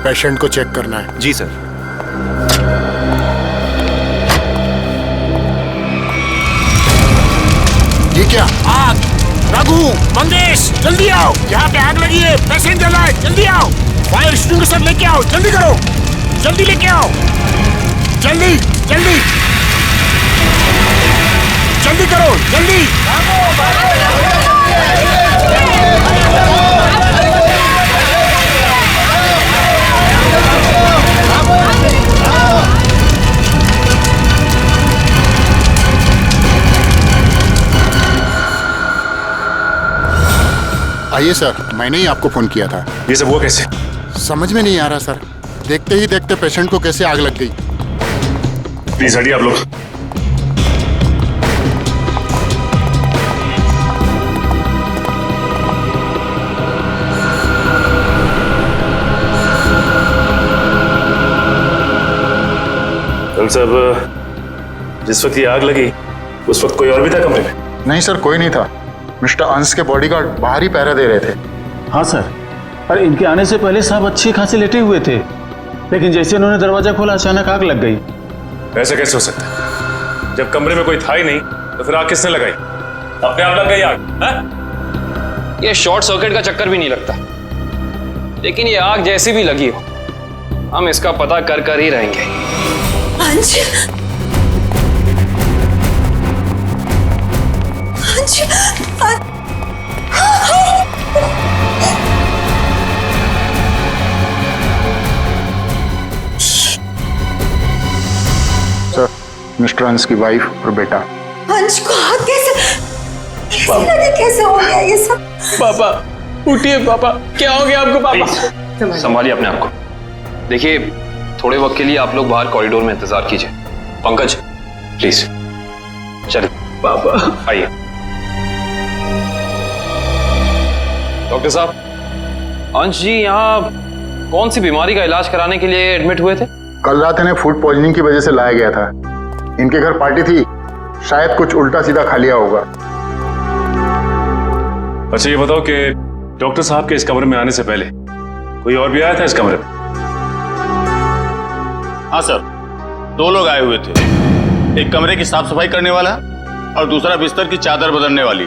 Patient को check करना है। जी सर। ये क्या? आग! रघु, मंगेश, जल्दी आओ, यहाँ पे आग लगी है, पेशेंट जला है, जल्दी आओ। फायर एक्सटिंग्विशर लेके आओ, जल्दी करो, जल्दी लेके आओ, जल्दी जल्दी जल्दी करो, जल्दी। आइए सर, मैंने ही आपको फोन किया था। ये सब हुआ कैसे? समझ में नहीं आ रहा सर, देखते ही देखते पेशेंट को कैसे आग लग गई। प्लीज हटिए आप लोग। साहब, जिस वक्त ये आग लगी उस वक्त कोई और भी था कमरे में? नहीं सर, कोई नहीं था। मिस्टर अंश के बॉडीगार्ड बाहर ही पहरा दे रहे थे। हाँ सर, अरे इनके आने से पहले साहब अच्छी खासी लेटे हुए थे, लेकिन जैसे उन्होंने दरवाजा खोला अचानक आग लग गई। ऐसा कैसे हो सकता है? जब कमरे में कोई था ही नहीं तो फिर आग किसने लगाई? अपने आप लग गई आग? है? ये शॉर्ट सर्किट का चक्कर भी नहीं लगता, लेकिन ये आग जैसी भी लगी हो, हम इसका पता कर ही रहेंगे। अंश, सर, मिस्टर अंश की वाइफ और बेटा। अंश को हाथ कैसे हो गया ये सब? पापा उठिए, पापा क्या हो गया आपको? पापा संभालिए अपने आप को। देखिए, थोड़े वक्त के लिए आप लोग बाहर कॉरिडोर में इंतजार कीजिए। पंकज प्लीज चलिए। पापा आइए। डॉक्टर साहब, अंश जी यहाँ कौन सी बीमारी का इलाज कराने के लिए एडमिट हुए थे? कल रात इन्हें फूड पॉइजनिंग की वजह से लाया गया था। इनके घर पार्टी थी, शायद कुछ उल्टा सीधा खा लिया होगा। अच्छा ये बताओ कि डॉक्टर साहब के इस कमरे में आने से पहले कोई और भी आया था इस कमरे में? हाँ सर, 2 लोग आए हुए थे। एक कमरे की साफ सफाई करने वाला और दूसरा बिस्तर की चादर बदलने वाली।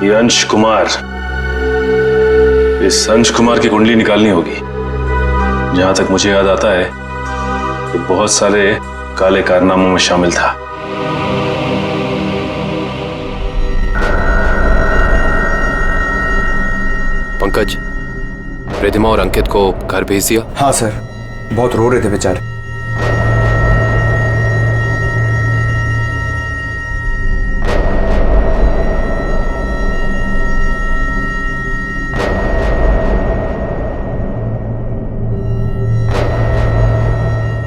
ये अंश कुमार, इस अंश कुमार की कुंडली निकालनी होगी। जहां तक मुझे याद आता है कि बहुत सारे काले कारनामों में शामिल था। पंकज, रिधिमा और अंकित को घर भेज दिया? हाँ सर, बहुत रो रहे थे बेचारे।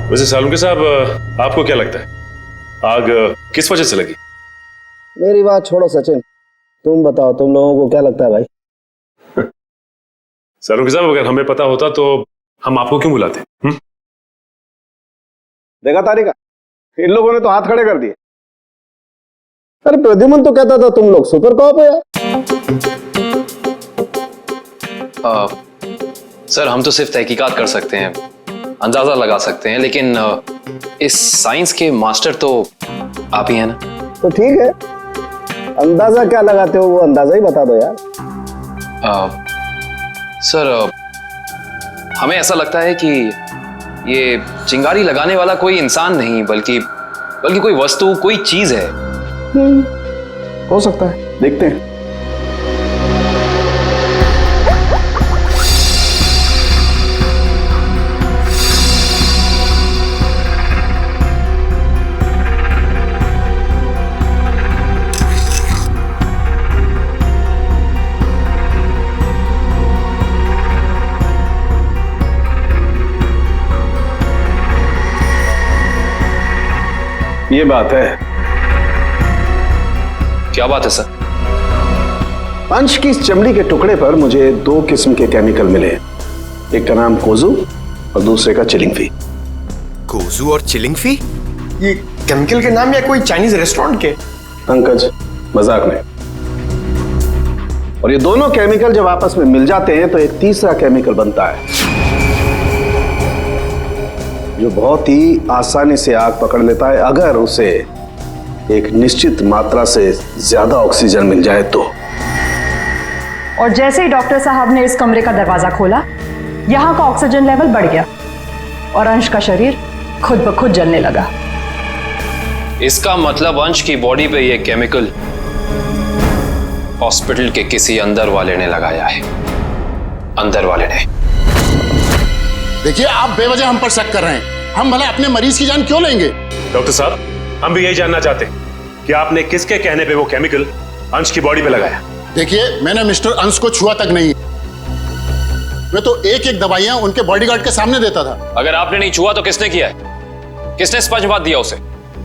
वैसे सालुंके साहब, आपको क्या लगता है आग किस वजह से लगी? मेरी बात छोड़ो सचिन, तुम बताओ, तुम लोगों को क्या लगता है भाई? सालुंके साहब, अगर हमें पता होता तो हम आपको क्यों बुलाते? देखा तारिका, इन लोगों ने तो हाथ खड़े कर दिए। अरे प्रद्युमन तो कहता था तुम लोग सुपर कॉप हो यार। सर, हम तो सिर्फ तहकीकात कर सकते हैं, अंदाजा लगा सकते हैं, लेकिन इस साइंस के मास्टर तो आप ही हैं ना। तो ठीक है, अंदाजा क्या लगाते हो वो अंदाजा ही बता दो यार। सर, हमें ऐसा लगता है कि ये चिंगारी लगाने वाला कोई इंसान नहीं, बल्कि कोई वस्तु, कोई चीज है। हो सकता है, देखते हैं। ये बात है। क्या बात है सर? अंश की इस चमड़ी के टुकड़े पर मुझे 2 किस्म के केमिकल मिले हैं। एक का नाम कोजू और दूसरे का चिलिंगफी। कोजू और चिलिंगफी? ये केमिकल के नाम या कोई चाइनीज रेस्टोरेंट के? पंकज, मजाक में। और ये दोनों केमिकल जब आपस में मिल जाते हैं तो एक तीसरा केमिकल बनता है। जो बहुत ही आसानी से आग पकड़ लेता है अगर उसे एक निश्चित मात्रा से ज्यादा ऑक्सीजन मिल जाए तो। और जैसे ही डॉक्टर साहब ने इस कमरे का दरवाजा खोला, यहाँ का ऑक्सीजन लेवल बढ़ गया और अंश का शरीर खुद ब खुद जलने लगा। इसका मतलब अंश की बॉडी पे ये केमिकल हॉस्पिटल के किसी अंदर वाले ने लगाया है। अंदर वाले ने। देखिए, आप बेवजह हम पर शक कर रहे हैं। हम भला अपने मरीज की जान क्यों लेंगे? डॉक्टर साहब, हम भी यही जानना चाहते हैं कि आपने किसके कहने पे वो केमिकल अंश की बॉडी पे लगाया। देखिए, मैंने मिस्टर अंश को छुआ तक नहीं। मैं तो एक एक दवाइयां उनके बॉडीगार्ड के सामने देता था। अगर आपने नहीं छुआ तो किसने किया है? किसने स्पंजबात दिया उसे?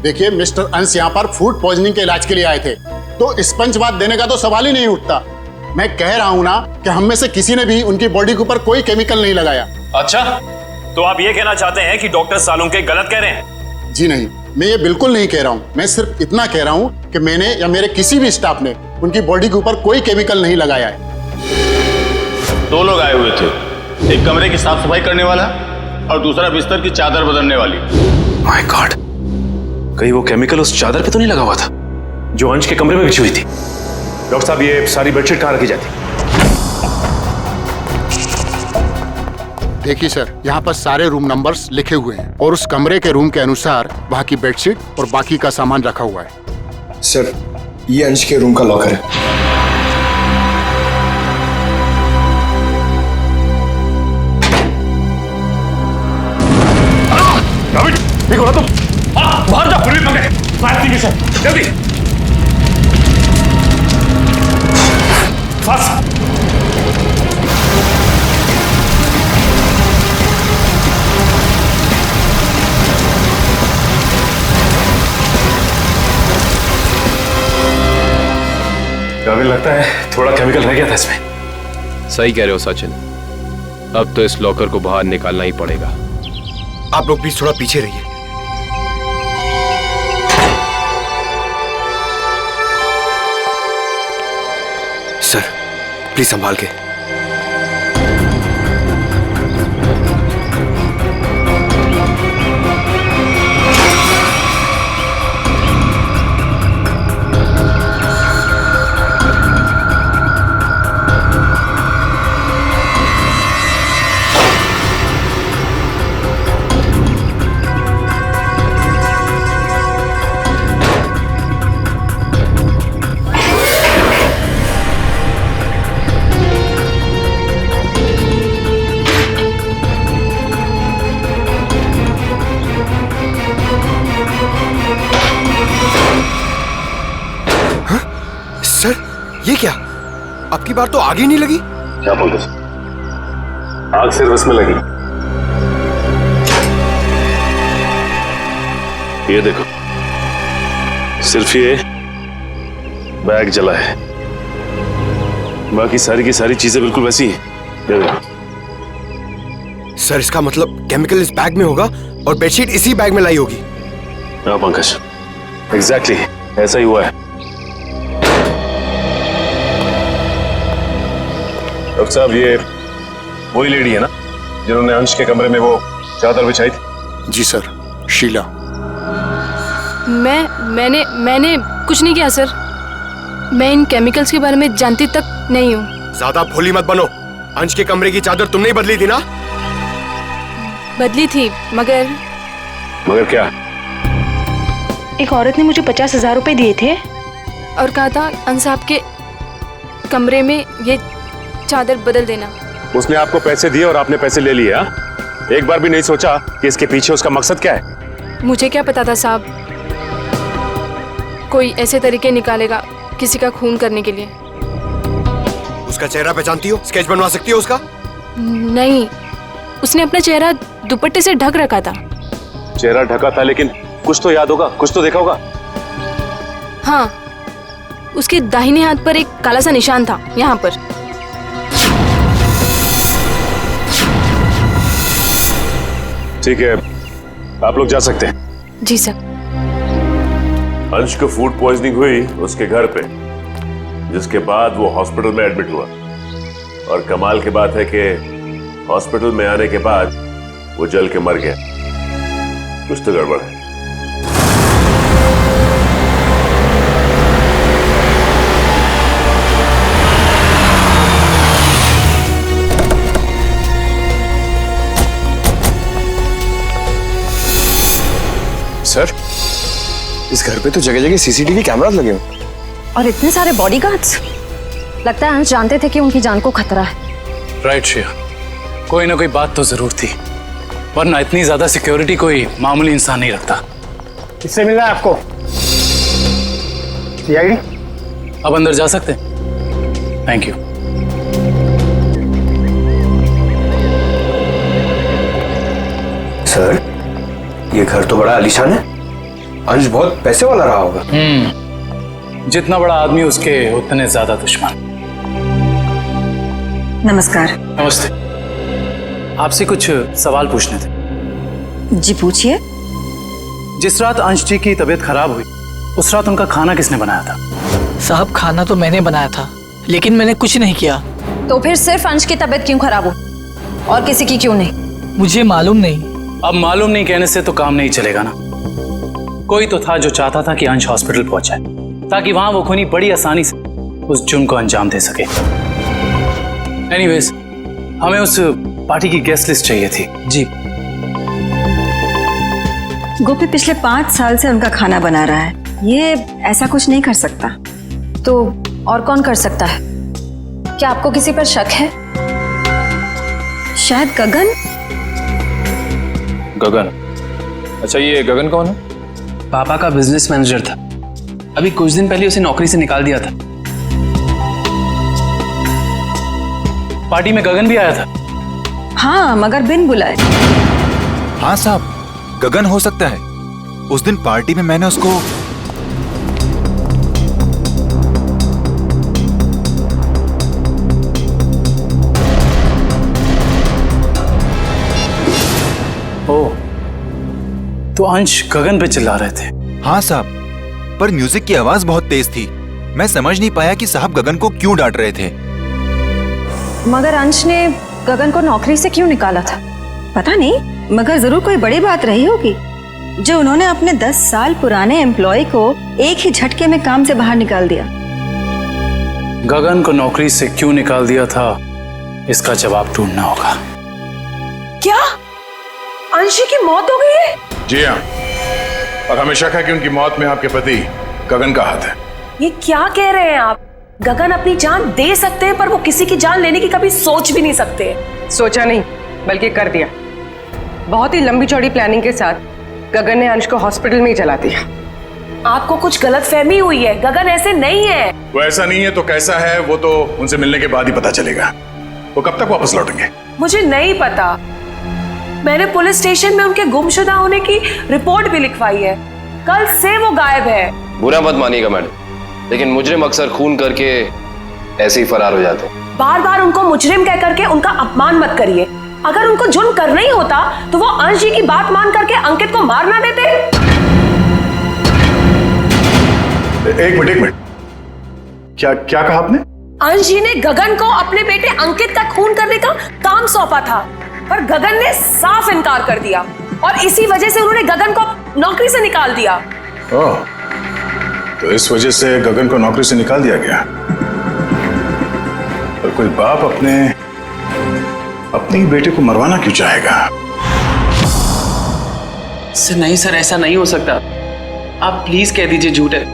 देखिए, मिस्टर अंश यहाँ पर फूड पॉइजनिंग के इलाज के लिए आए थे, तो स्पंजबात देने का तो सवाल ही नहीं उठता। मैं कह रहा हूँ ना कि हम में से किसी ने भी उनकी बॉडी के ऊपर कोई केमिकल नहीं लगाया। अच्छा, तो आप ये कहना चाहते हैं कि डॉक्टर सालुंके गलत कह रहे हैं? जी नहीं, मैं ये बिल्कुल नहीं कह रहा हूँ। मैं सिर्फ इतना कह रहा हूँ कि मैंने या मेरे किसी भी स्टाफ ने उनकी बॉडी के ऊपर कोई केमिकल नहीं लगाया है। 2 लोग आए हुए थे, एक कमरे की साफ सफाई करने वाला और दूसरा बिस्तर की चादर बदलने वाली। माय गॉड, कहीं वो केमिकल उस चादर पे तो नहीं लगा हुआ था जो अंश के कमरे में बिछी हुई थी? डॉक्टर साहब, ये सारी बेडशीट कहाँ रखी जाती? देखिए सर, यहाँ पर सारे रूम नंबर्स लिखे हुए हैं और उस कमरे के रूम के अनुसार वहाँ की बेडशीट और बाकी का सामान रखा हुआ है। सर, ये अंश के रूम का लॉकर है। देखो ना तुम, बाहर जाओ, पुलिस पकड़े, फायर एक्सटिंग्विशर, जल्दी। फास्ट। काबिल लगता है थोड़ा केमिकल रह गया था इसमें। सही कह रहे हो सचिन, अब तो इस लॉकर को बाहर निकालना ही पड़ेगा। आप लोग प्लीज थोड़ा पीछे रहिए। सर, प्लीज संभाल के। सर, ये क्या? आपकी बार तो आग ही नहीं लगी। क्या बोल रहे? आग सिर्फ इसमें लगी। ये देखो, सिर्फ ये बैग जला है, बाकी सारी की सारी चीजें बिल्कुल वैसी हैं। ये देखो। सर, इसका मतलब केमिकल इस बैग में होगा और बेडशीट इसी बैग में लाई होगी। हाँ पंकज, एग्जैक्टली ऐसा ही हुआ है। डॉक्टर साहब, ये वही लेडी है ना जिन्होंने अंश के कमरे में वो चादर बिछाई थी? जी सर, शीला। मैंने कुछ नहीं किया सर। मैं इन केमिकल्स के बारे में जानती तक नहीं हूँ। ज्यादा भोली मत बनो। अंश के कमरे की चादर तुमने ही बदली थी ना? बदली थी, मगर क्या? एक औरत ने मुझे 50,000 रुपए दिए थे और कहा था अंश साहब के कमरे में ये चादर बदल देना। उसने आपको पैसे दिए और आपने पैसे ले लिए? एक बार भी नहीं सोचा कि इसके पीछे उसका मकसद क्या है? मुझे क्या पता था साहब, कोई ऐसे तरीके निकालेगा किसी का खून करने के लिए। उसका चेहरा पहचानती हो? स्केच बनवा सकती हो उसका? नहीं, उसने अपना चेहरा दुपट्टे से ढक रखा था। चेहरा ढका था, लेकिन कुछ तो याद होगा, कुछ तो देखा होगा। हाँ, उसके दाहिने हाथ पर एक काला सा निशान था, यहाँ पर। ठीक है, आप लोग जा सकते हैं। जी सर। अंश को फूड पॉइजनिंग हुई उसके घर पे, जिसके बाद वो हॉस्पिटल में एडमिट हुआ। और कमाल की बात है कि हॉस्पिटल में आने के बाद वो जल के मर गया। कुछ तो गड़बड़ है। सर, इस घर पे तो जगह जगह सीसीटीवी कैमरास लगे हैं और इतने सारे बॉडीगार्ड्स। लगता है अंश जानते थे कि उनकी जान को खतरा है। राइट श्रेया, कोई ना कोई बात तो जरूर थी, वरना इतनी ज्यादा सिक्योरिटी कोई मामूली इंसान नहीं रखता। किससे मिला है आपको? सीआईडी? अब अंदर जा सकते हैं? Thank you. सर, ये घर तो बड़ा आलीशान है। अंश बहुत पैसे वाला रहा होगा। जितना बड़ा आदमी उसके उतने ज्यादा दुश्मन। नमस्कार। नमस्ते। आपसे कुछ सवाल पूछने थे। जी पूछिए। जिस रात अंश जी की तबीयत खराब हुई, उस रात उनका खाना किसने बनाया था? साहब, खाना तो मैंने बनाया था, लेकिन मैंने कुछ नहीं किया। तो फिर सिर्फ अंश की तबीयत क्यों खराब हुई और किसी की क्यों नहीं? मुझे मालूम नहीं। अब मालूम नहीं कहने से तो काम नहीं चलेगा ना। कोई तो था जो चाहता था कि अंश हॉस्पिटल पहुंचाए, ताकि वहां वो खूनी बड़ी आसानी से उस जुर्म को अंजाम दे सके। एनीवेज, हमें उस पार्टी की गेस्ट लिस्ट चाहिए थी। जी। गोपी पिछले 5 साल से उनका खाना बना रहा है, ये ऐसा कुछ नहीं कर सकता। तो और कौन कर सकता है? क्या आपको किसी पर शक है? शायद गगन। गगन? अच्छा, ये गगन कौन है? पापा का बिजनेस मैनेजर था। अभी कुछ दिन पहले उसे नौकरी से निकाल दिया था। पार्टी में गगन भी आया था? हाँ, मगर बिन बुलाए। हाँ साहब, गगन हो सकता है। उस दिन पार्टी में मैंने उसको तो अंश गगन पे चिल्ला रहे थे? हाँ साहब, पर म्यूजिक की आवाज बहुत तेज थी। मैं समझ नहीं पाया कि साहब गगन को क्यों डांट रहे थे। मगर अंश ने गगन को नौकरी से क्यों निकाला था? पता नहीं, मगर जरूर कोई बड़ी बात रही होगी जो उन्होंने अपने 10 साल पुराने एम्प्लॉय को एक ही झटके में काम से बाहर निकाल दिया। गगन को नौकरी से क्यों निकाल दिया था, इसका जवाब ढूंढना होगा। क्या अंशी की मौत हो गई है? जी हाँ, और हमें शक है कि उनकी मौत में आपके पति गगन का हाथ है। ये क्या कह रहे हैं आप? गगन अपनी जान दे सकते हैं, पर वो किसी की जान लेने की कभी सोच भी नहीं सकते। सोचा नहीं, बल्कि कर दिया। बहुत ही लंबी चौड़ी प्लानिंग के साथ गगन ने अंश को हॉस्पिटल में ही जला दिया। आपको कुछ गलतफहमी हुई है, गगन ऐसे नहीं है। वो ऐसा नहीं है तो कैसा है, वो तो उनसे मिलने के बाद ही पता चलेगा। वो कब तक वापस लौटेंगे? मुझे नहीं पता। मैंने पुलिस स्टेशन में उनके गुमशुदा होने की रिपोर्ट भी लिखवाई है। कल से वो गायब है। बुरा मत मानिएगा मैडम, लेकिन मुजरिम अक्सर खून करके ऐसे ही फरार हो जाते हैं। बार बार उनको मुजरिम कह करके उनका अपमान मत करिए। अगर उनको जुर्म करना ही होता तो वो अंश जी की बात मान करके अंकित को मार ना देते। एक मिनट, क्या कहा आपने? अंश जी ने गगन को अपने बेटे अंकित का खून करने का काम सौंपा था, पर गगन ने साफ इनकार कर दिया और इसी वजह से उन्होंने गगन को नौकरी से निकाल दिया। ओह, तो इस वजह से गगन को नौकरी से निकाल दिया गया। और कोई बाप अपने बेटे को मरवाना क्यों चाहेगा? सर नहीं सर, ऐसा नहीं हो सकता। आप प्लीज कह दीजिए झूठ है।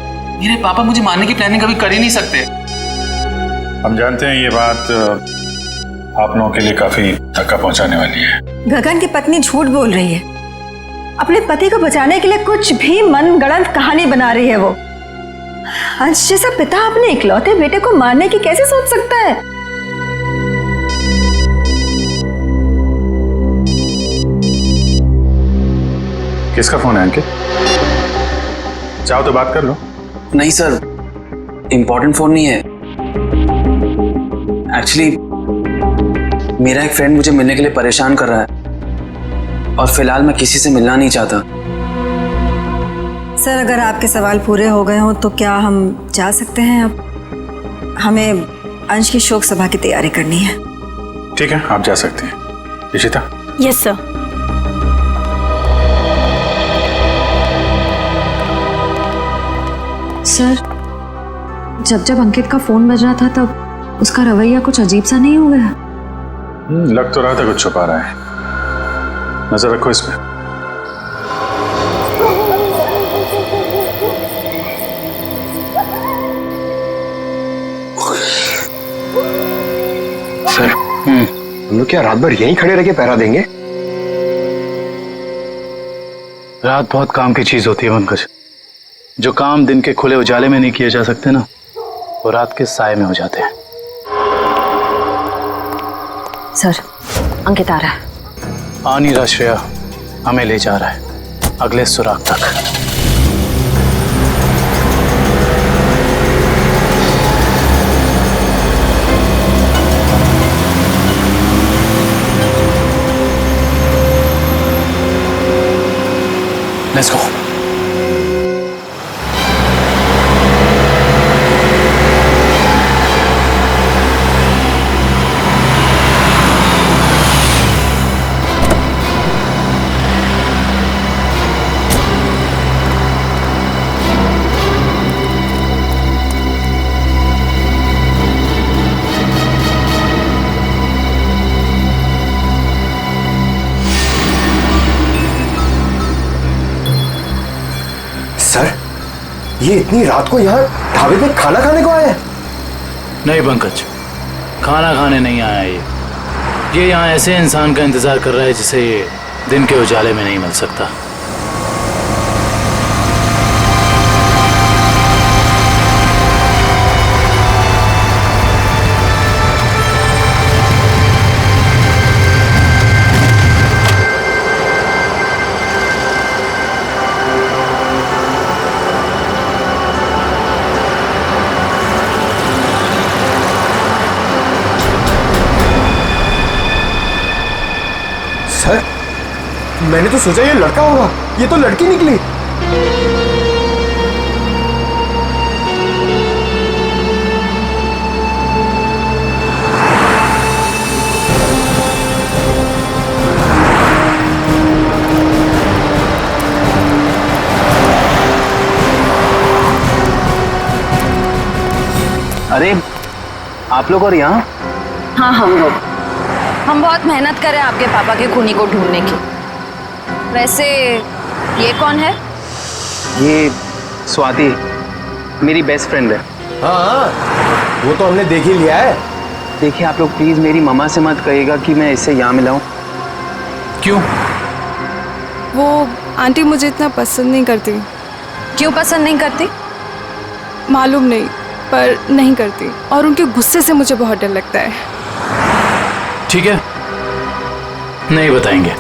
मेरे पापा मुझे मारने की प्लानिंग कभी कर ही नहीं सकते। हम जानते हैं ये बात आप लोगों के लिए काफी धक्का पहुंचाने वाली है। गगन की पत्नी झूठ बोल रही है। अपने पति को बचाने के लिए कुछ भी मनगढ़ंत कहानी बना रही है वो। अंश जैसा पिता अपने इकलौते बेटे को मारने की कैसे सोच सकता है? किसका फोन है अंकित? चाहो तो बात कर लो। नहीं सर, इंपॉर्टेंट फोन नहीं है। एक्चुअली मेरा एक फ्रेंड मुझे मिलने के लिए परेशान कर रहा है और फिलहाल मैं किसी से मिलना नहीं चाहता। सर, अगर आपके सवाल पूरे हो गए हो तो क्या हम जा सकते हैं? अब हमें अंश की शोक सभा की तैयारी करनी है। ठीक है, आप जा सकते हैं। इशिता? Yes sir. सर, जब जब अंकित का फोन बज रहा था तब उसका रवैया कुछ अजीब सा नहीं हो गया? लग तो रहा था कुछ छुपा रहा है। नजर रखो इसमें। सर, हम लोग क्या रात भर यहीं खड़े रह के पहरा देंगे? रात बहुत काम की चीज होती है पंकज। जो काम दिन के खुले उजाले में नहीं किए जा सकते ना, वो रात के साए में हो जाते हैं। सर, अंकित आ रहा है। आ नहीं रहा श्रेया, हमें ले जा रहा है अगले सुराग तक। Let's go. सर, ये इतनी रात को यहाँ ढाबे पे खाना खाने को आया है? नहीं पंकज, खाना खाने नहीं आया ये यहाँ ऐसे इंसान का इंतजार कर रहा है जिसे दिन के उजाले में नहीं मिल सकता। सर, मैंने तो सोचा ये लड़का होगा, ये तो लड़की निकली। अरे आप लोग और यहाँ? हाँ, हम बहुत मेहनत करें आपके पापा के खूनी को ढूंढने की। वैसे ये कौन है? ये स्वाति, मेरी बेस्ट फ्रेंड है। हाँ, वो तो हमने देख ही लिया है। देखिए आप लोग प्लीज मेरी मम्मा से मत कहिएगा कि मैं इससे यहाँ मिला हूँ। क्यों? वो आंटी मुझे इतना पसंद नहीं करती। क्यों पसंद नहीं करती? मालूम नहीं, पर नहीं करती, और उनके गुस्से से मुझे बहुत डर लगता है। ठीक है, नहीं बताएंगे।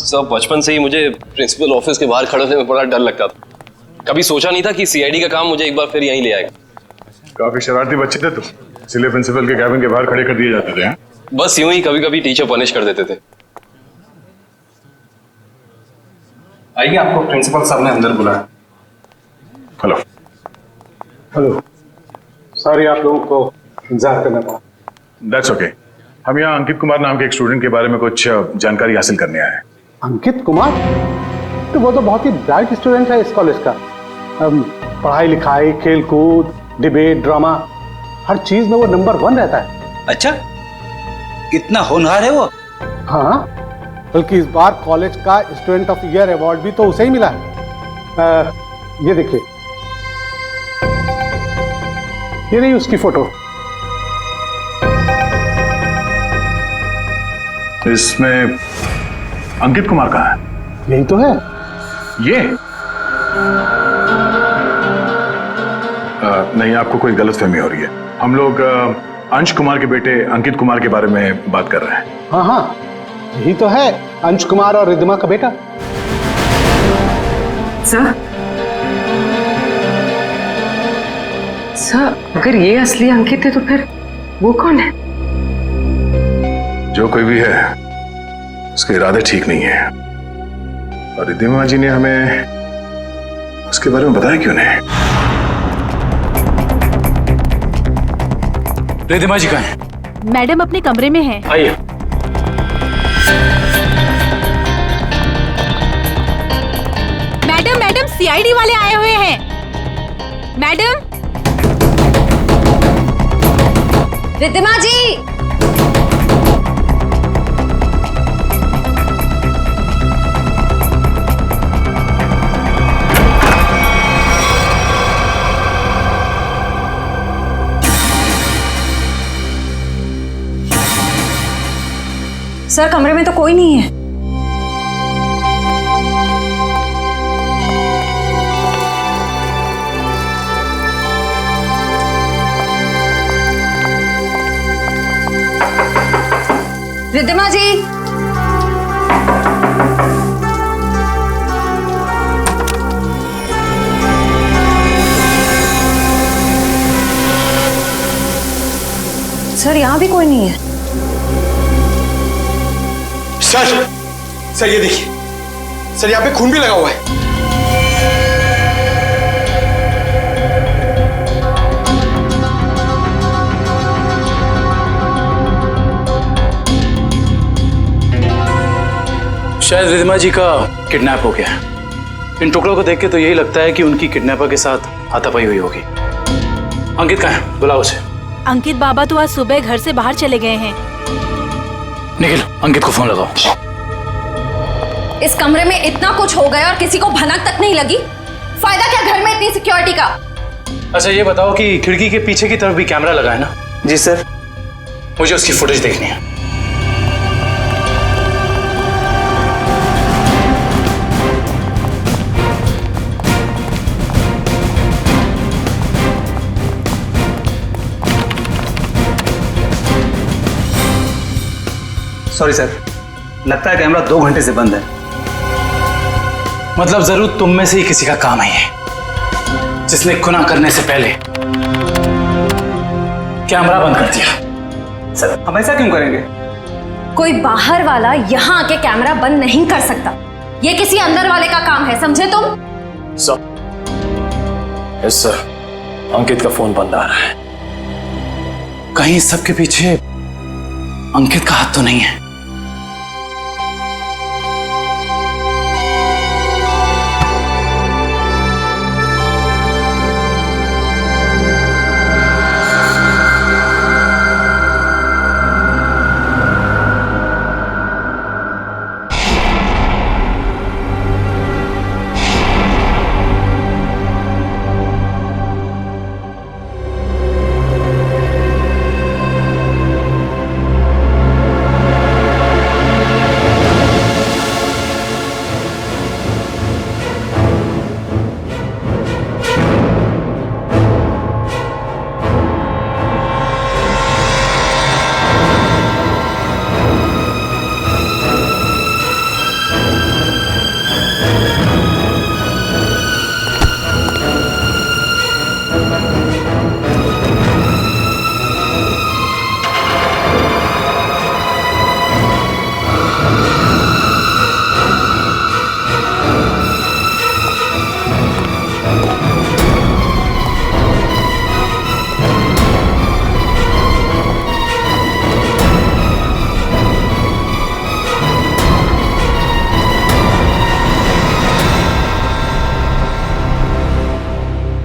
सब बचपन से ही मुझे प्रिंसिपल ऑफिस के बाहर खड़े होने में बड़ा डर लगता था। कभी सोचा नहीं था कि सीआईडी का काम मुझे एक बार फिर यहीं ले आएगा। काफी शरारती बच्चे थे तुम, इसलिए प्रिंसिपल के कैबिन के बाहर खड़े कर दिए जाते थे। बस यूं ही कभी कभी टीचर पनिश कर देते थे। आइए, आपको प्रिंसिपल साहब ने अंदर बुलाया। हेलो। हेलो, सॉरी आप लोगों को इंतजार करना पड़ा। That's okay. हम यहाँ अंकित कुमार नाम के एक स्टूडेंट के बारे में कुछ जानकारी हासिल करने आए हैं। अंकित कुमार? तो वो तो बहुत ही ब्राइट स्टूडेंट है इस कॉलेज का। पढ़ाई लिखाई, खेल कूद, डिबेट, ड्रामा, हर चीज में वो नंबर 1 रहता है। अच्छा, इतना होनहार है वो? हाँ, बल्कि इस बार कॉलेज का स्टूडेंट ऑफ ईयर अवार्ड भी तो उसे ही मिला है। ये देखिए, ये नहीं उसकी फोटो। इसमें अंकित कुमार कहाँ है? यही तो है। ये नहीं, आपको कोई गलतफहमी हो रही है। हम लोग अंश कुमार के बेटे अंकित कुमार के बारे में बात कर रहे हैं। हाँ हाँ, यही तो है, अंश कुमार और रिद्धिमा का बेटा। सर, अगर ये असली अंकित है तो फिर वो कौन है? जो कोई भी है, उसके इरादे ठीक नहीं है, और रिद्धिमा जी ने हमें उसके बारे में बताया क्यों नहीं? रिद्धिमा जी कहाँ हैं? मैडम अपने कमरे में हैं। आइए। मैडम, सीआईडी सीआईडी वाले आए हुए हैं। मैडम। रिद्धिमा जी। सर कमरे में तो कोई नहीं है। रिद्धिमा जी। सर यहाँ भी कोई नहीं है। सर ये देखिए, सर यहाँ पे खून भी लगा हुआ है। शायद रिद्धिमा जी का किडनैप हो गया है। इन टुकड़ों को देख के तो यही लगता है कि उनकी किडनैपर के साथ हाथापाई हुई होगी। अंकित कहाँ है? बुलाओ उसे। अंकित बाबा तो आज सुबह घर से बाहर चले गए हैं। निखिल, अंकित को फोन लगाओ। इस कमरे में इतना कुछ हो गया और किसी को भनक तक नहीं लगी। फायदा क्या घर में इतनी सिक्योरिटी का? अच्छा ये बताओ कि खिड़की के पीछे की तरफ भी कैमरा लगा है ना? जी सर। मुझे उसकी फुटेज देखनी है। सॉरी सर, लगता है कैमरा 2 घंटे से बंद है। मतलब जरूर तुम में से ही किसी का काम है ये, जिसने गुनाह करने से पहले कैमरा बंद कर दिया। सर हम ऐसा क्यों करेंगे? कोई बाहर वाला यहाँ आके कैमरा बंद नहीं कर सकता। ये किसी अंदर वाले का काम है, समझे तुम? यस सर, अंकित का फोन बंद आ रहा है। कहीं इस सब के पीछे अंकित का हाथ तो नहीं है?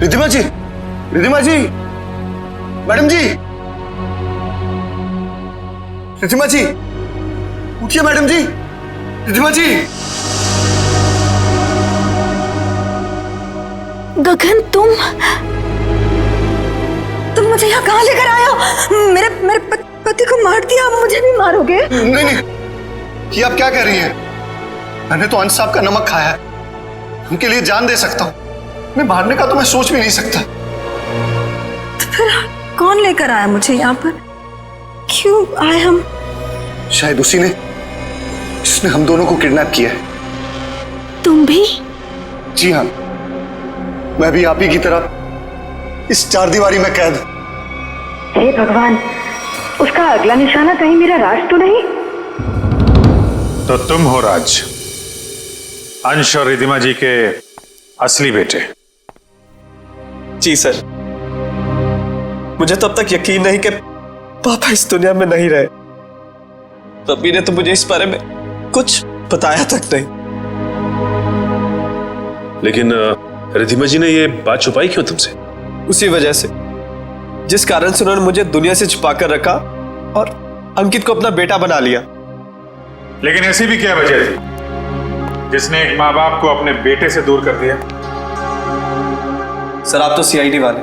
रिद्धिमा जी, रिद्धिमा जी, मैडम जी, रिद्धिमा जी, उठिए मैडम जी, रिद्धिमा जी। गगन तुम मुझे यहाँ कहाँ लेकर आए हो? मेरे पति को मार दिया, आप मुझे भी मारोगे? नहीं, ये आप क्या कह रही हैं? मैंने तो अंश साहब का नमक खाया है, उनके लिए जान दे सकता हूँ। मैं मारने का तो मैं सोच भी नहीं सकता। तो फिर कौन लेकर आया मुझे यहाँ पर? क्यों आए हम? शायद उसी ने जिसने हम दोनों को किडनैप किया है। तुम भी? जी हाँ, मैं भी आप ही की तरह इस चारदीवारी में कैद। हे भगवान, उसका अगला निशाना कहीं मेरा राज तो नहीं? तो तुम हो राज, अंश और रिद्धिमा जी के असली बेटे। जी सर, मुझे तब तक यकीन नहीं कि पापा इस दुनिया में नहीं रहे। पप्पी ने तो मुझे इस बारे में कुछ बताया तक नहीं। लेकिन रिधिमा जी ने ये बात छुपाई क्यों तुमसे? उसी वजह से जिस कारण से उन्होंने मुझे दुनिया से छुपा कर रखा और अंकित को अपना बेटा बना लिया। लेकिन ऐसी भी क्या वजह थी जिसने एक माँ बाप को अपने बेटे से दूर कर दिया? सर आप तो सीआईडी वाले,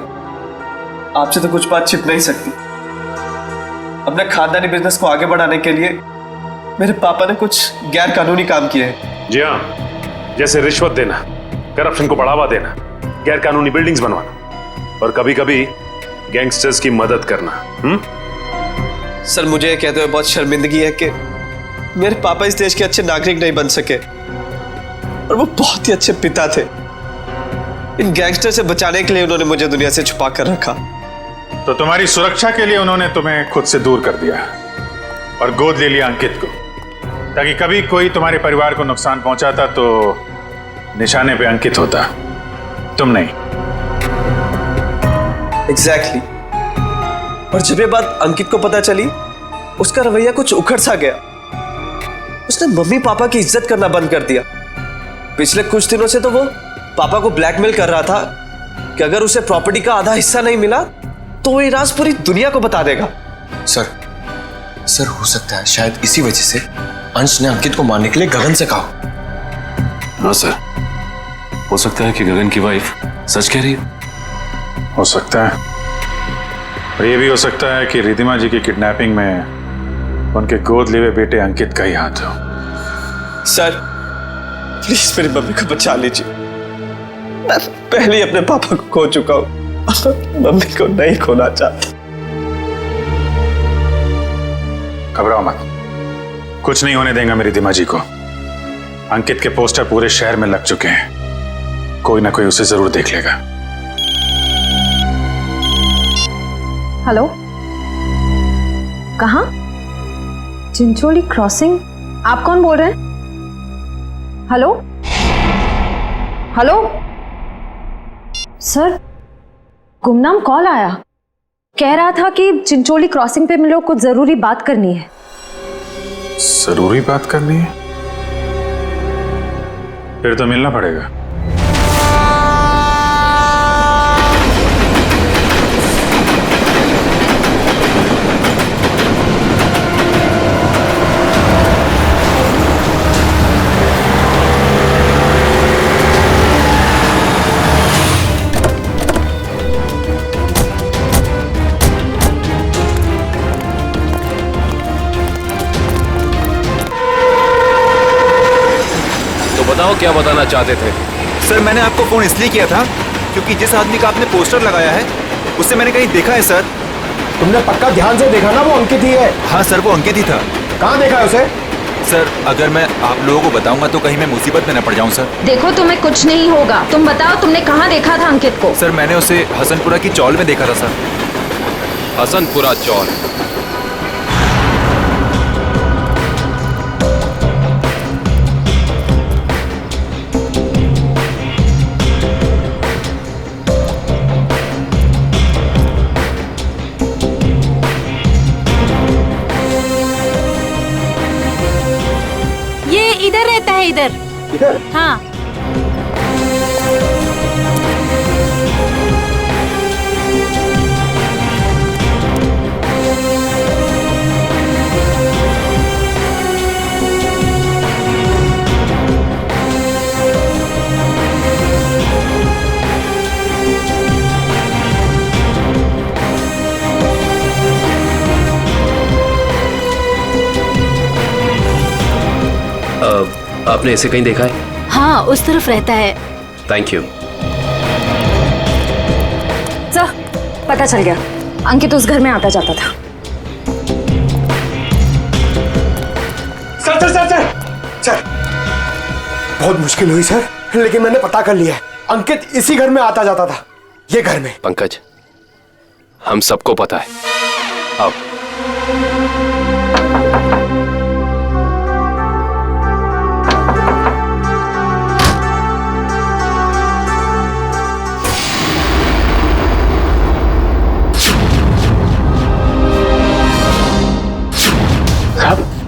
आपसे तो कुछ बात छिप नहीं सकती। अपने खानदानी बिजनेस को आगे बढ़ाने के लिए मेरे पापा ने कुछ गैर कानूनी काम किए हैं। जी हाँ, जैसे रिश्वत देना, करप्शन को बढ़ावा देना, गैर कानूनी बिल्डिंग्स बनवाना और कभी कभी गैंगस्टर्स की मदद करना। सर मुझे यह कहते हुए बहुत शर्मिंदगी है कि मेरे पापा इस देश के अच्छे नागरिक नहीं बन सके और वो बहुत ही अच्छे पिता थे। इन गैंगस्टर से बचाने के लिए उन्होंने मुझे दुनिया से छुपा कर रखा। तो तुम्हारी सुरक्षा के लिए उन्होंने तुम्हें खुद से दूर कर दिया और गोद ले लिया अंकित को, ताकि कभी कोई तुम्हारे परिवार को नुकसान पहुंचाता तो निशाने पे अंकित होता, तुम नहीं। एग्जैक्टली। और जब ये बात अंकित को पता चली, उसका रवैया कुछ उखड़ सा गया। उसने मम्मी पापा की इज्जत करना बंद कर दिया। पिछले कुछ दिनों से तो वो पापा को ब्लैकमेल कर रहा था कि अगर उसे प्रॉपर्टी का आधा हिस्सा नहीं मिला तो वो ये राज पूरी दुनिया को बता देगा। सर हो सकता है शायद इसी वजह से अंश ने अंकित को मारने के लिए गगन से कहा। हाँ सर, हो सकता है कि गगन की वाइफ सच कह रही हो सकता है। और ये भी हो सकता है कि रिधिमा जी की किडनैपिंग में उनके गोद लिए हुए बेटे अंकित का ही हाथ हो। सर प्लीज मेरी मम्मी को बचा लीजिए। मैं पहले ही अपने पापा को खो चुका हूं, मम्मी को नहीं खोना चाहता। घबराओ मत, कुछ नहीं होने देंगे मेरी रिधिमा जी को। अंकित के पोस्टर पूरे शहर में लग चुके हैं, कोई ना कोई उसे जरूर देख लेगा। हेलो, कहाँ? चिंचोली क्रॉसिंग? आप कौन बोल रहे हैं? हेलो हेलो सर, गुमनाम कॉल आया, कह रहा था कि चिंचोली क्रॉसिंग पे मिलो, कुछ जरूरी बात करनी है। जरूरी बात करनी है? फिर तो मिलना पड़ेगा। बताओ क्या बताना चाहते थे? सर मैंने आपको फोन इसलिए किया था क्योंकि जिस आदमी का आपने पोस्टर लगाया है उसे मैंने कहीं देखा है सर। तुमने पक्का ध्यान से देखा ना? वो अंकित ही है। हाँ सर, वो अंकित ही था। कहाँ देखा है उसे? सर अगर मैं आप लोगों को बताऊंगा तो कहीं मैं मुसीबत में न पड़ जाऊं सर। देखो तुम्हें कुछ नहीं होगा, तुम बताओ तुमने कहाँ देखा था अंकित को? सर मैंने उसे हसनपुरा की चौल में देखा था सर। हसनपुरा चौल? इधर रहता है, इधर। हाँ। आपने इसे कहीं देखा है? हाँ, उस तरफ रहता है। Thank you. सर, पता चल गया, अंकित उस घर में आता जाता था। Sir sir sir sir sir, बहुत मुश्किल हुई सर, लेकिन मैंने पता कर लिया है, अंकित इसी घर में आता जाता था, ये घर में। पंकज, हम सबको पता है। अब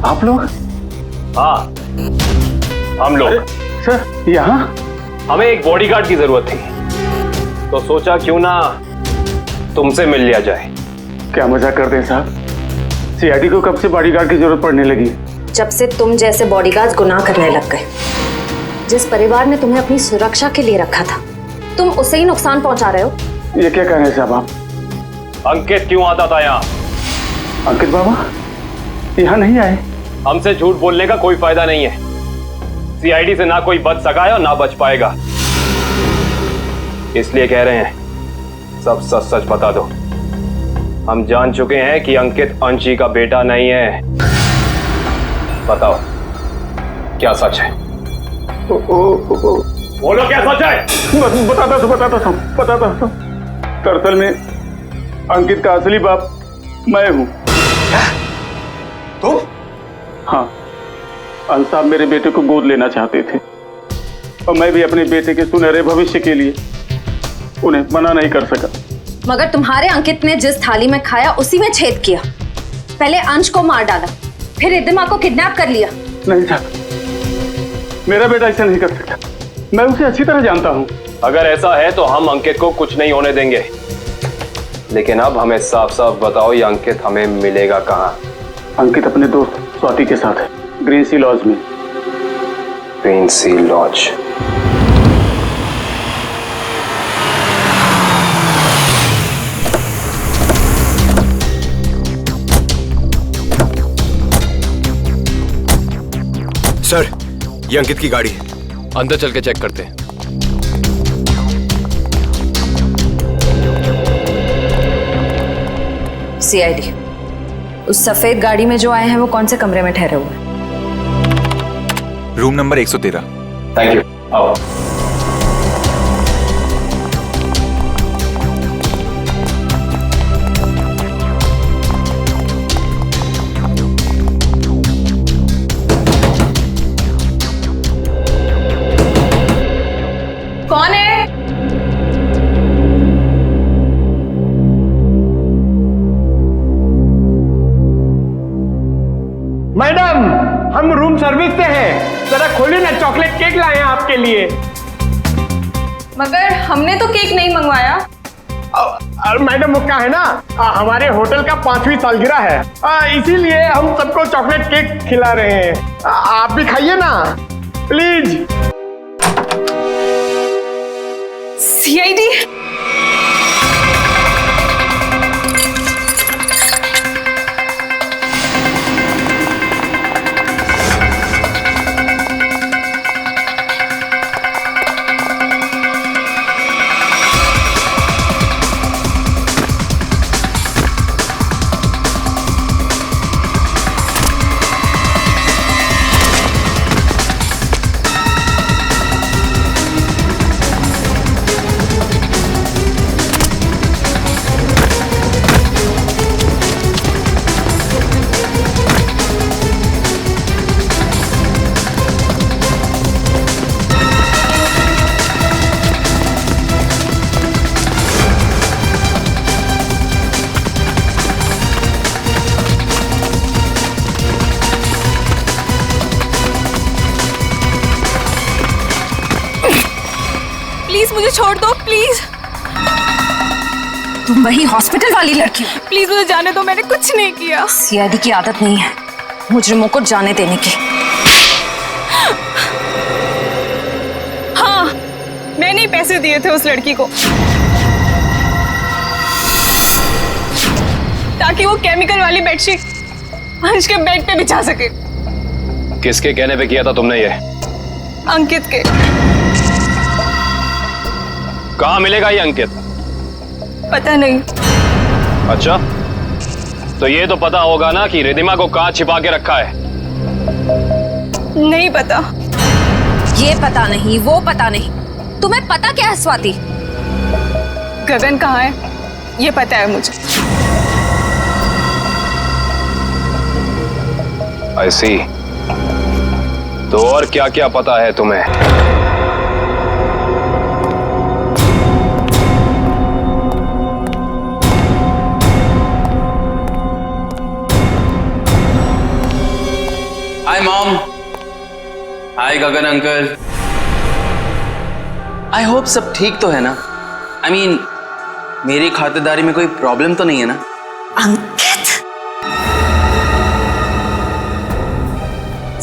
आप लोग? हाँ हम लोग। सर यहाँ? हमें एक बॉडीगार्ड की जरूरत थी, तो सोचा क्यों ना तुमसे मिल लिया जाए। क्या मजाक करते हैं साहब? सीआईडी को कब से बॉडीगार्ड की जरूरत पड़ने लगी? जब से तुम जैसे बॉडीगार्ड गुनाह करने लग गए। जिस परिवार ने तुम्हें अपनी सुरक्षा के लिए रखा था, तुम उसे ही नुकसान पहुंचा रहे हो। ये क्या कह रहे हैं साहब आप? अंकित क्यों आता था यहाँ? अंकित बाबा यहाँ नहीं आए। हमसे झूठ बोलने का कोई फायदा नहीं है। सीआईडी से ना कोई बच सका है और ना बच पाएगा, इसलिए कह रहे हैं सब सच सच बता दो। हम जान चुके हैं कि अंकित अंशी का बेटा नहीं है। बताओ क्या सच है? बोलो क्या सच है? बताता था। दरअसल में अंकित का असली बाप मैं हूँ। तुम? हाँ, अंश साहब मेरे बेटे को गोद लेना चाहते थे और मैं भी अपने बेटे के सुनहरे भविष्य के लिए उन्हें मना नहीं कर सका। मगर तुम्हारे अंकित ने जिस थाली में खाया उसी में छेद किया। पहले अंश को मार डाला, फिर रिद्धिमा को किडनैप कर लिया। नहीं साहब, मेरा बेटा ऐसा नहीं कर सकता। मैं उसे अच्छी तरह जानता हूँ। अगर ऐसा है तो हम अंकित को कुछ नहीं होने देंगे, लेकिन अब हमें साफ साफ बताओ ये अंकित हमें मिलेगा कहाँ? अंकित अपने दोस्त स्वाति के साथ है, ग्रीन सी लॉज में। ग्रीन सी लॉज? सर, ये अंकित की गाड़ी है। अंदर चल के चेक करते हैं। सीआईडी, उस सफेद गाड़ी में जो आए हैं वो कौन से कमरे में ठहरे हुए हैं? Room number 113। Thank you. आओ। कौन है? मैडम, हम रूम सर्विस से हैं। जरा खोलिए ना, चॉकलेट केक लाए हैं आपके लिए। मगर हमने तो केक नहीं मंगवाया। मैडम वो क्या है ना, हमारे होटल का 5वीं सालगिरह है, इसीलिए हम सबको चॉकलेट केक खिला रहे हैं। आप भी खाइए ना प्लीज। सीआईडी, प्लीज मुझे छोड़ दो, प्लीज। तुम वही हॉस्पिटल वाली लड़की हो? प्लीज मुझे जाने दो, मैंने कुछ नहीं किया। सीआईडी की आदत नहीं है मुजरिमों को जाने देने की। हाँ, मैंने ही पैसे दिए थे उस लड़की को ताकि वो केमिकल वाली बेडशीट अंश के बेड पे बिछा सके। किसके कहने पे किया था तुमने ये? अंकित के। कहाँ मिलेगा ये अंकित? पता नहीं। अच्छा, तो ये तो पता होगा ना कि रिद्धिमा को कहाँ छिपा के रखा है? नहीं पता। ये पता नहीं, वो पता नहीं, तुम्हें पता क्या है स्वाति? गगन कहाँ है ये पता है मुझे। I see। तो और क्या क्या पता है तुम्हें? Hi mom. Hi Gagan uncle. I hope सब ठीक तो है ना? आई मीन मेरी खातिरदारी में कोई प्रॉब्लम तो नहीं है ना? अंकित,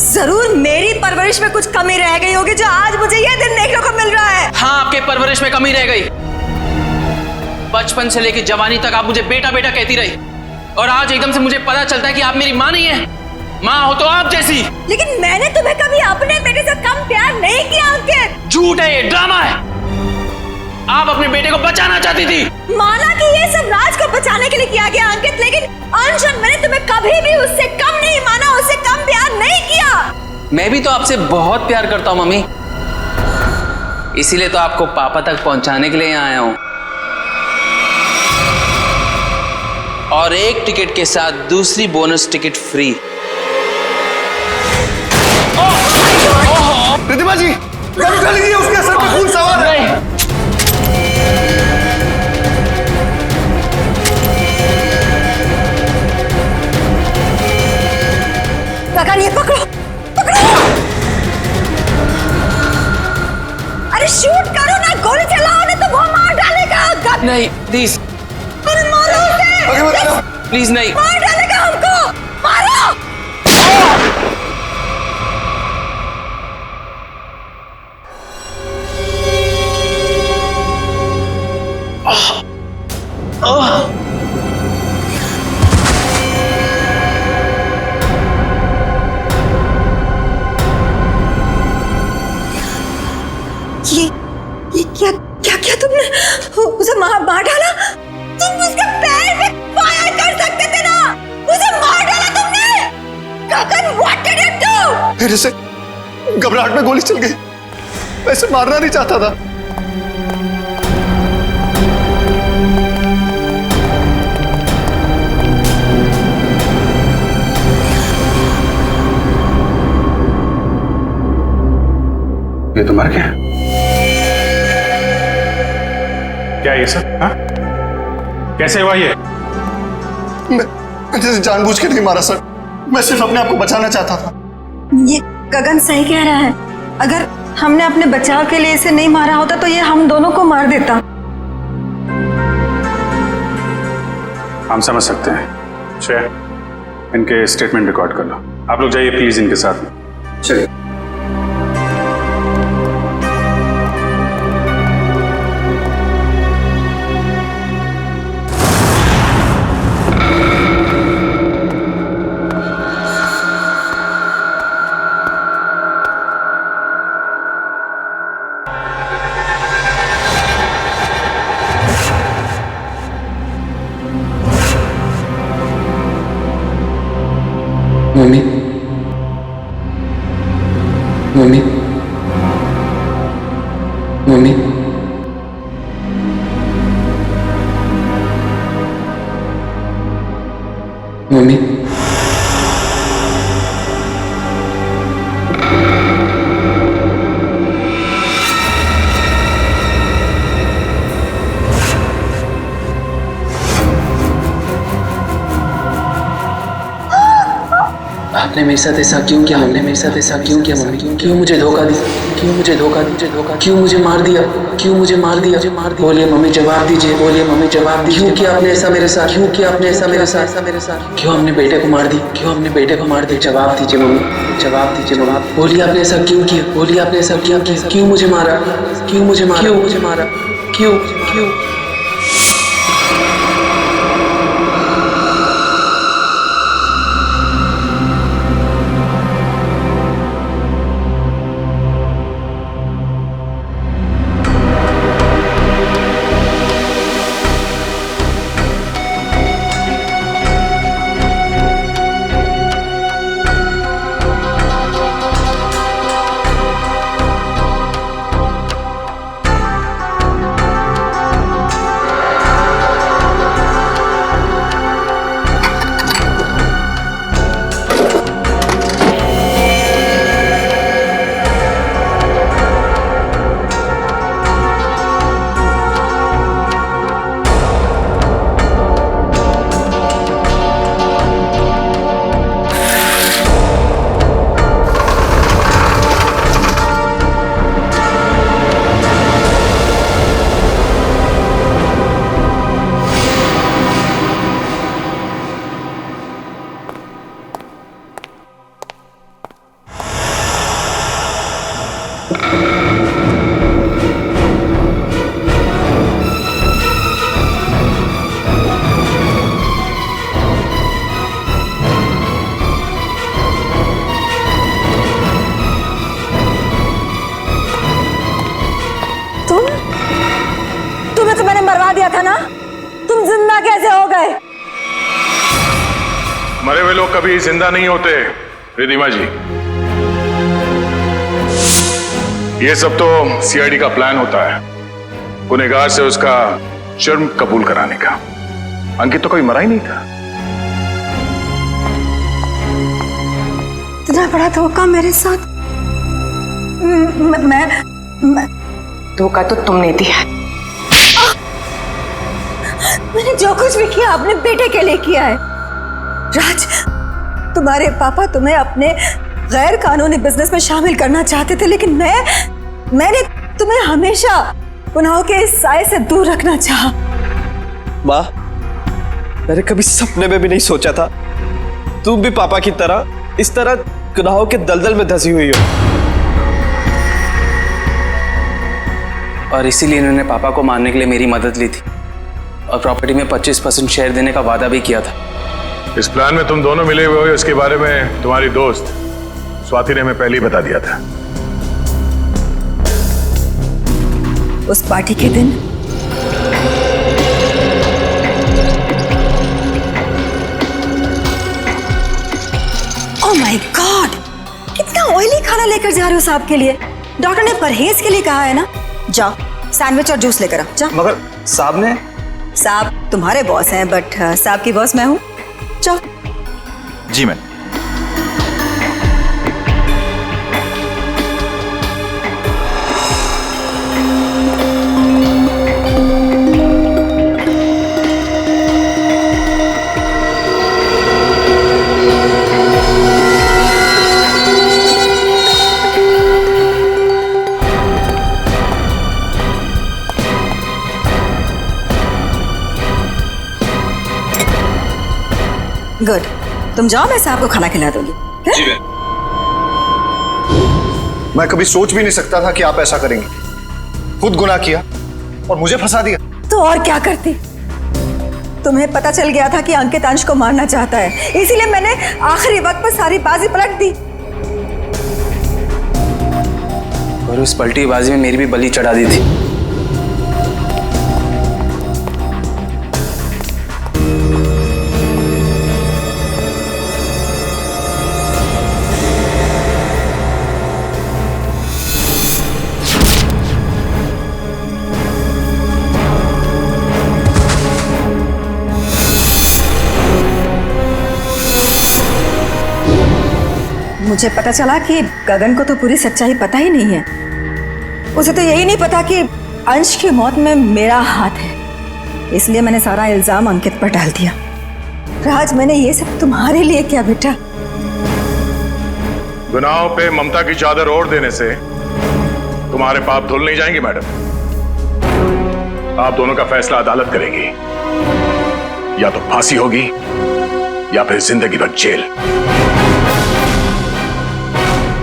जरूर मेरी परवरिश में कुछ कमी रह गई होगी जो आज मुझे यह दिन देखने को मिल रहा है। हाँ, आपके परवरिश में कमी रह गई। बचपन से लेकर जवानी तक आप मुझे बेटा बेटा कहती रही, और आज एकदम से मुझे पता चलता है कि आप मेरी माँ नहीं है। माँ हो तो आप जैसी। लेकिन मैंने तुम्हें कभी अपने बेटे से कम प्यार नहीं किया अंकित। झूठ है, ये ड्रामा है। आप अपने बेटे को बचाना चाहती थी। माना कि ये सब राज को बचाने के लिए किया गया अंकित, लेकिन अंश, मैंने तुम्हें कभी भी उससे कम नहीं माना, उससे कम प्यार नहीं किया। मैं भी तो आपसे बहुत प्यार करता हूँ मम्मी, इसीलिए तो आपको पापा तक पहुंचाने के लिए यहाँ आया हूँ। और एक टिकट के साथ दूसरी बोनस टिकट फ्री। रिद्धिमा जी, गन उठा लीजिए, उसके सर पे खून सवार है। गगन, ये पकड़ो, पकड़ो। अरे शूट करो ना, गोली चलाओ ना, तो वो मार डालेगा। गगन नहीं, प्लीज। अरे मारो उसे। प्लीज नहीं। मार डालेगा हमको, मारो। ये क्या क्या क्या तुमने उसे मार डाला? तुम उसके पैर पे फायर कर सकते थे ना, उसे मार डाला तुमने। गगन, व्हाट डिड यू डू? फिर से घबराहट में गोली चल गई, वैसे मारना नहीं चाहता था। ये तो मर गया। क्या ये सब? हाँ? कैसे हुआ ये? मैं जानबूझ के नहीं मारा सर, मैं सिर्फ अपने आप को बचाना चाहता था। ये गगन सही कह रहा है, अगर हमने अपने बचाव के लिए इसे नहीं मारा होता तो ये हम दोनों को मार देता। हम समझ सकते हैं। श्रेया, इनके स्टेटमेंट रिकॉर्ड कर लो। आप लोग जाइए प्लीज इनके साथ में। चलिए। मम्मी, मम्मी, मम्मी, मम्मी, आपने मेरे साथ ऐसा क्यों किया? हमने मेरे साथ ऐसा क्यों किया मम्मी? क्यों मुझे धोखा दी? क्यों मुझे धोखा दी? क्यों मुझे मार दिया? क्यों मुझे मार दिया? बोलिए मम्मी, जवाब दीजिए। बोलिए मम्मी, जवाब दीजिए। क्यों किया आपने ऐसा मेरे साथ? क्यों किया आपने ऐसा मेरे साथ? क्यों हमने बेटे को मार दी? क्यों हमने बेटे को मार दिया? जवाब दीजिए मम्मी, जवाब दीजिए मम्मी। बोलिए आपने ऐसा क्यों किया? बोलिए आपने ऐसा क्यों किया? क्यों मुझे मारा? क्यों मुझे मारा? क्यों मुझे मारा? क्यों क्यों? था ना, तुम जिंदा कैसे हो गए? मरे हुए लोग कभी जिंदा नहीं होते रिधिमा जी। ये सब तो सीआईडी का प्लान होता है, गुनहगार से उसका जुर्म कबूल कराने का। अंकित तो कोई मरा ही नहीं था। इतना बड़ा धोखा मेरे साथ। मैं धोखा तो तुमने दिया। मैंने जो कुछ भी किया अपने बेटे के लिए किया है। राज, तुम्हारे पापा तुम्हें अपने गैर कानूनी बिजनेस में शामिल करना चाहते थे, लेकिन मैंने तुम्हें हमेशा गुनाहों के इस साए से दूर रखना चाहा। माँ, मैंने कभी सपने में भी नहीं सोचा था तुम भी पापा की तरह इस तरह गुनाहों के दलदल में धंसी हुई हो। और इसीलिए इन्होंने पापा को मारने के लिए मेरी मदद ली थी और प्रॉपर्टी में 25% शेयर देने का वादा भी किया था। इस प्लान में तुम दोनों मिले हुए हो, इसके बारे में तुम्हारी दोस्त स्वाति ने हमें पहले ही बता दिया था। उस पार्टी के दिन ओह माय गॉड, कितना ऑयली खाना लेकर जा रहे हो साहब के लिए? डॉक्टर ने परहेज के लिए कहा है ना। जाओ सैंडविच और जूस लेकर आओ। जाओ। मगर साहब ने? साहब तुम्हारे बॉस हैं, बट साहब की बॉस मैं हूँ। जाओ। जी मैम। गुड, तुम जाओ, मैं साहब को खाना खिला दूंगी। जी मैं कभी सोच भी नहीं सकता था कि आप ऐसा करेंगे। खुद गुनाह किया और मुझे फंसा दिया। तो और क्या करती? तुम्हें पता चल गया था कि अंकित अंश को मारना चाहता है, इसीलिए मैंने आखिरी वक्त पर सारी बाजी पलट दी। और उस पलटी बाजी में मेरी भी बलि चढ़ा दी थी। मुझे पता चला कि गगन को तो पूरी सच्चाई पता ही नहीं है। उसे तो यही नहीं पता कि अंश की मौत में मेरा हाथ है, इसलिए मैंने सारा इल्जाम अंकित पर डाल दिया। राज, मैंने ये सब तुम्हारे लिए किया बेटा। गुनाहों पे ममता की चादर ओढ़ देने से तुम्हारे पाप धुल नहीं जाएंगे मैडम। आप दोनों का फैसला अदालत करेगी, या तो फांसी होगी या फिर जिंदगी भर जेल।